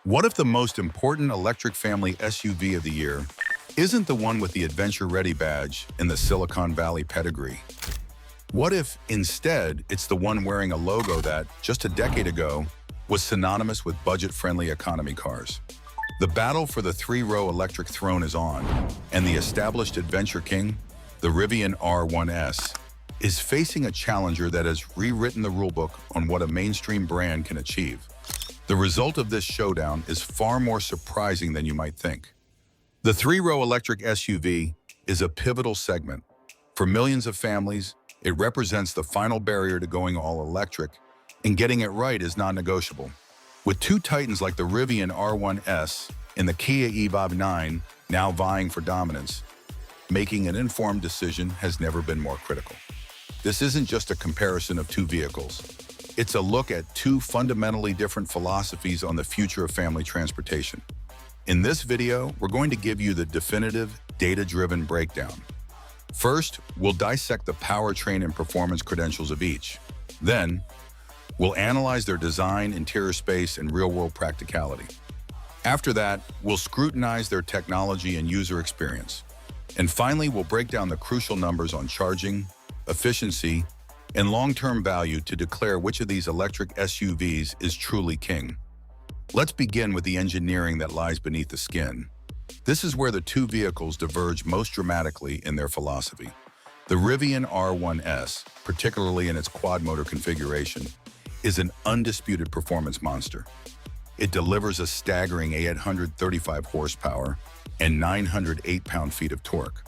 What if the most important electric family SUV of the year isn't the one with the adventure-ready badge and the Silicon Valley pedigree? What if, instead, it's the one wearing a logo that, just a decade ago, was synonymous with budget-friendly economy cars? The battle for the three-row electric throne is on, and the established adventure king, the Rivian R1S, is facing a challenger that has rewritten the rulebook on what a mainstream brand can achieve. The result of this showdown is far more surprising than you might think. The three-row electric SUV is a pivotal segment. For millions of families, it represents the final barrier to going all electric, and getting it right is non-negotiable. With two titans like the Rivian R1S and the Kia EV9 now vying for dominance, making an informed decision has never been more critical. This isn't just a comparison of two vehicles. It's a look at two fundamentally different philosophies on the future of family transportation. In this video, we're going to give you the definitive, data-driven breakdown. First, we'll dissect the powertrain and performance credentials of each. Then, we'll analyze their design, interior space, and real-world practicality. After that, we'll scrutinize their technology and user experience. And finally, we'll break down the crucial numbers on charging, efficiency, and long-term value to declare which of these electric SUVs is truly king. Let's begin with the engineering that lies beneath the skin. This is where the two vehicles diverge most dramatically in their philosophy. The Rivian R1S, particularly in its quad-motor configuration, is an undisputed performance monster. It delivers a staggering 835 horsepower and 908 pound-feet of torque.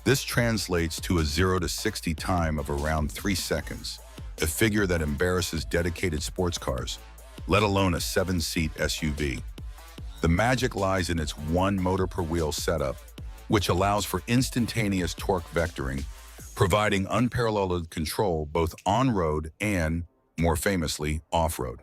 This translates to a 0 to 60 time of around 3 seconds, a figure that embarrasses dedicated sports cars, let alone a 7-seat SUV. The magic lies in its one motor per wheel setup, which allows for instantaneous torque vectoring, providing unparalleled control both on-road and, more famously, off-road.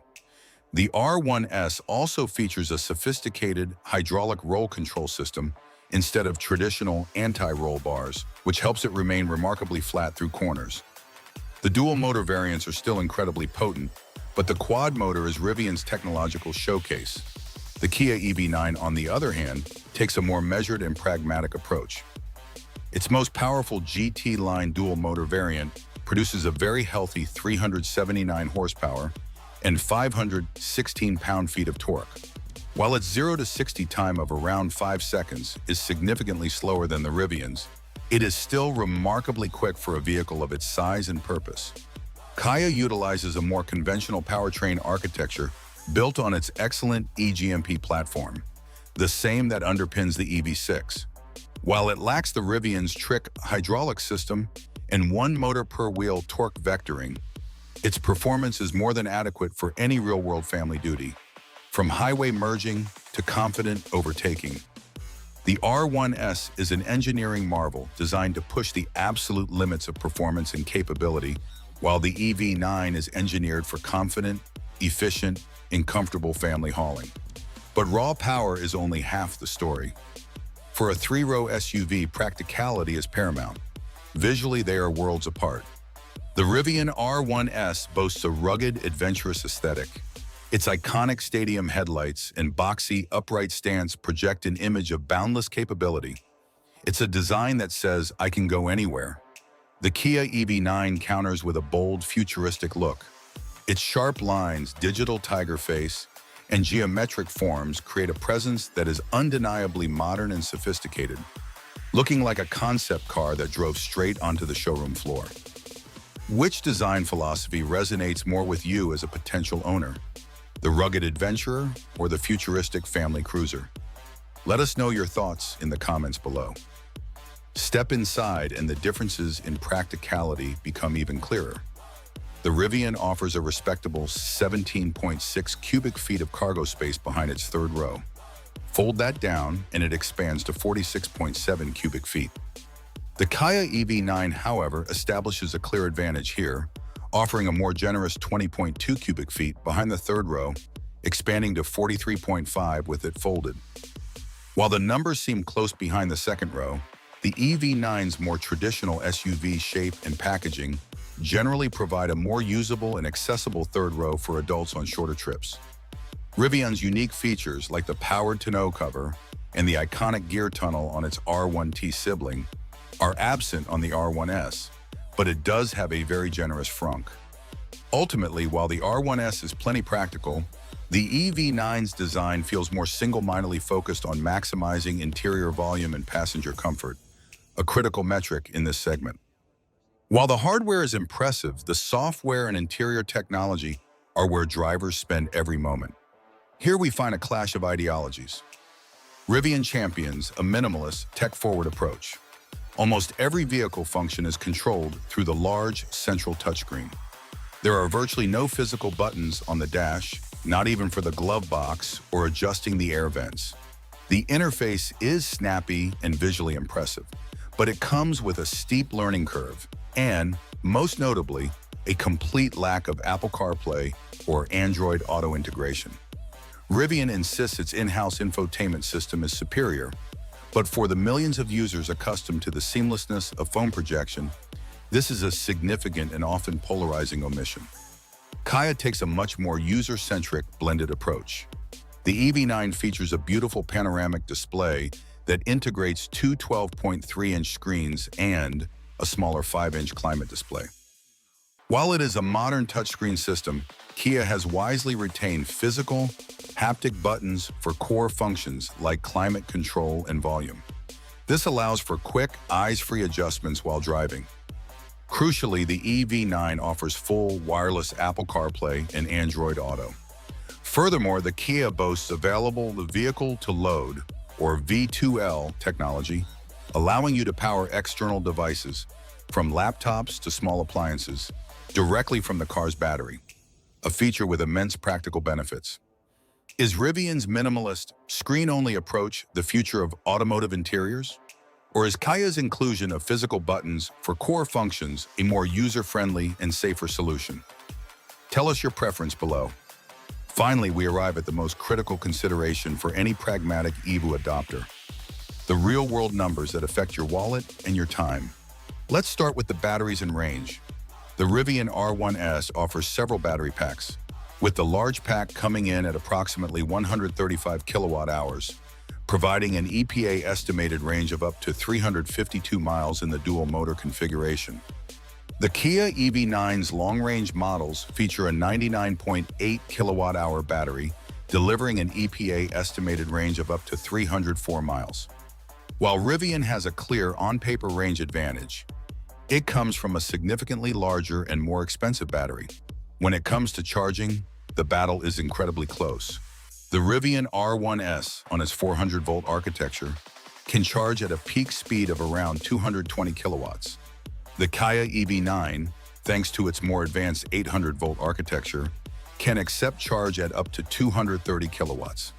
The R1S also features a sophisticated hydraulic roll control system instead of traditional anti-roll bars, which helps it remain remarkably flat through corners. The dual-motor variants are still incredibly potent, but the quad motor is Rivian's technological showcase. The Kia EV9, on the other hand, takes a more measured and pragmatic approach. Its most powerful GT-line dual-motor variant produces a very healthy 379 horsepower and 516 pound-feet of torque. While its 0 to 60 time of around 5 seconds is significantly slower than the Rivian's, it is still remarkably quick for a vehicle of its size and purpose. Kia utilizes a more conventional powertrain architecture built on its excellent eGMP platform, the same that underpins the EV6. While it lacks the Rivian's trick hydraulic system and one motor per wheel torque vectoring, its performance is more than adequate for any real-world family duty, from highway merging to confident overtaking. The R1S is an engineering marvel designed to push the absolute limits of performance and capability, while the EV9 is engineered for confident, efficient, and comfortable family hauling. But raw power is only half the story. For a three-row SUV, practicality is paramount. Visually, they are worlds apart. The Rivian R1S boasts a rugged, adventurous aesthetic. Its iconic stadium headlights and boxy, upright stance project an image of boundless capability. It's a design that says, "I can go anywhere." The Kia EV9 counters with a bold, futuristic look. Its sharp lines, digital tiger face, and geometric forms create a presence that is undeniably modern and sophisticated, looking like a concept car that drove straight onto the showroom floor. Which design philosophy resonates more with you as a potential owner? The rugged adventurer or the futuristic family cruiser? Let us know your thoughts in the comments below. Step inside and the differences in practicality become even clearer. The Rivian offers a respectable 17.6 cubic feet of cargo space behind its third row. Fold that down and it expands to 46.7 cubic feet. The Kia EV9, however, establishes a clear advantage here, offering a more generous 20.2 cubic feet behind the third row, expanding to 43.5 with it folded. While the numbers seem close behind the second row, the EV9's more traditional SUV shape and packaging generally provide a more usable and accessible third row for adults on shorter trips. Rivian's unique features like the powered tonneau cover and the iconic gear tunnel on its R1T sibling are absent on the R1S, but it does have a very generous frunk. Ultimately, while the R1S is plenty practical, the EV9's design feels more single-mindedly focused on maximizing interior volume and passenger comfort, a critical metric in this segment. While the hardware is impressive, the software and interior technology are where drivers spend every moment. Here we find a clash of ideologies. Rivian champions a minimalist, tech-forward approach. Almost every vehicle function is controlled through the large central touchscreen. There are virtually no physical buttons on the dash, not even for the glove box or adjusting the air vents. The interface is snappy and visually impressive, but it comes with a steep learning curve and, most notably, a complete lack of Apple CarPlay or Android Auto integration. Rivian insists its in-house infotainment system is superior, but for the millions of users accustomed to the seamlessness of phone projection, this is a significant and often polarizing omission. Kia takes a much more user-centric blended approach. The EV9 features a beautiful panoramic display that integrates two 12.3-inch screens and a smaller 5-inch climate display. While it is a modern touchscreen system, Kia has wisely retained physical, haptic buttons for core functions like climate control and volume. This allows for quick, eyes-free adjustments while driving. Crucially, the EV9 offers full wireless Apple CarPlay and Android Auto. Furthermore, the Kia boasts available vehicle-to-load, or V2L technology, allowing you to power external devices, from laptops to small appliances, directly from the car's battery, a feature with immense practical benefits. Is Rivian's minimalist, screen-only approach the future of automotive interiors? Or is Kia's inclusion of physical buttons for core functions a more user-friendly and safer solution? Tell us your preference below. Finally, we arrive at the most critical consideration for any pragmatic EV adopter: the real-world numbers that affect your wallet and your time. Let's start with the batteries and range. The Rivian R1S offers several battery packs, with the large pack coming in at approximately 135 kilowatt-hours, providing an EPA estimated range of up to 352 miles in the dual-motor configuration. The Kia EV9's long-range models feature a 99.8 kilowatt-hour battery, delivering an EPA estimated range of up to 304 miles. While Rivian has a clear on-paper range advantage, it comes from a significantly larger and more expensive battery. When it comes to charging, the battle is incredibly close. The Rivian R1S, on its 400-volt architecture, can charge at a peak speed of around 220 kilowatts. The Kia EV9, thanks to its more advanced 800-volt architecture, can accept charge at up to 230 kilowatts.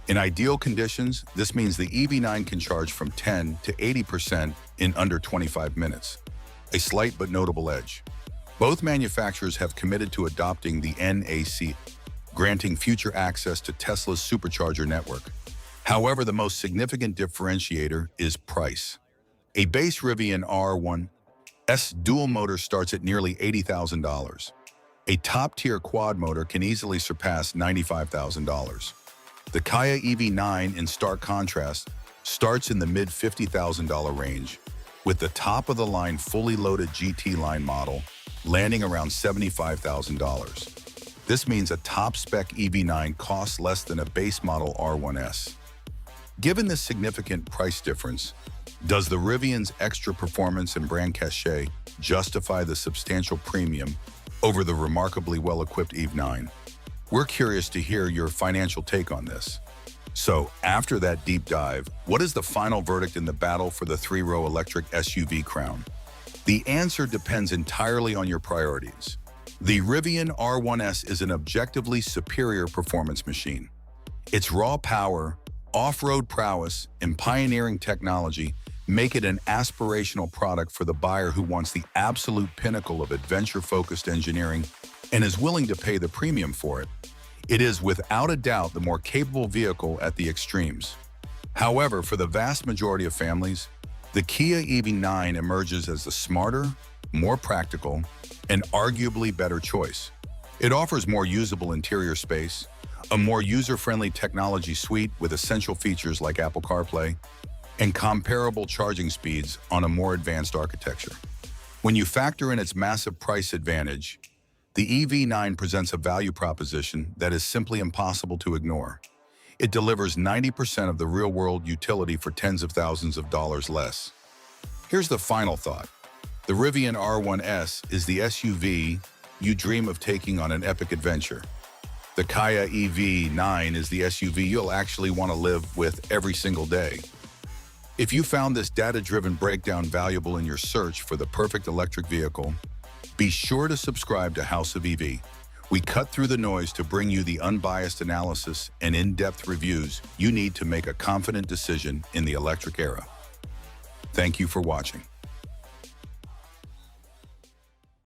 In ideal conditions, this means the EV9 can charge from 10 to 80% in under 25 minutes, a slight but notable edge. Both manufacturers have committed to adopting the NAC, granting future access to Tesla's supercharger network. However, the most significant differentiator is price. A base Rivian R1S dual motor starts at nearly $80,000. A top-tier quad motor can easily surpass $95,000. The Kia EV9, in stark contrast, starts in the mid-$50,000 range, with the top-of-the-line fully loaded GT line model landing around $75,000. This means a top-spec EV9 costs less than a base model R1S. Given this significant price difference, does the Rivian's extra performance and brand cachet justify the substantial premium over the remarkably well-equipped EV9? We're curious to hear your financial take on this. So, after that deep dive, what is the final verdict in the battle for the three-row electric SUV crown? The answer depends entirely on your priorities. The Rivian R1S is an objectively superior performance machine. Its raw power, off-road prowess, and pioneering technology make it an aspirational product for the buyer who wants the absolute pinnacle of adventure-focused engineering and is willing to pay the premium for it. It is without a doubt the more capable vehicle at the extremes. However, for the vast majority of families, the Kia EV9 emerges as the smarter, more practical, and arguably better choice. It offers more usable interior space, a more user-friendly technology suite with essential features like Apple CarPlay and comparable charging speeds on a more advanced architecture. When you factor in its massive price advantage, the EV9 presents a value proposition that is simply impossible to ignore. It delivers 90% of the real-world utility for tens of thousands of dollars less. Here's the final thought. The Rivian R1S is the SUV you dream of taking on an epic adventure. The Kia EV9 is the SUV you'll actually want to live with every single day. If you found this data-driven breakdown valuable in your search for the perfect electric vehicle, be sure to subscribe to House of EV. We cut through the noise to bring you the unbiased analysis and in-depth reviews you need to make a confident decision in the electric era. Thank you for watching.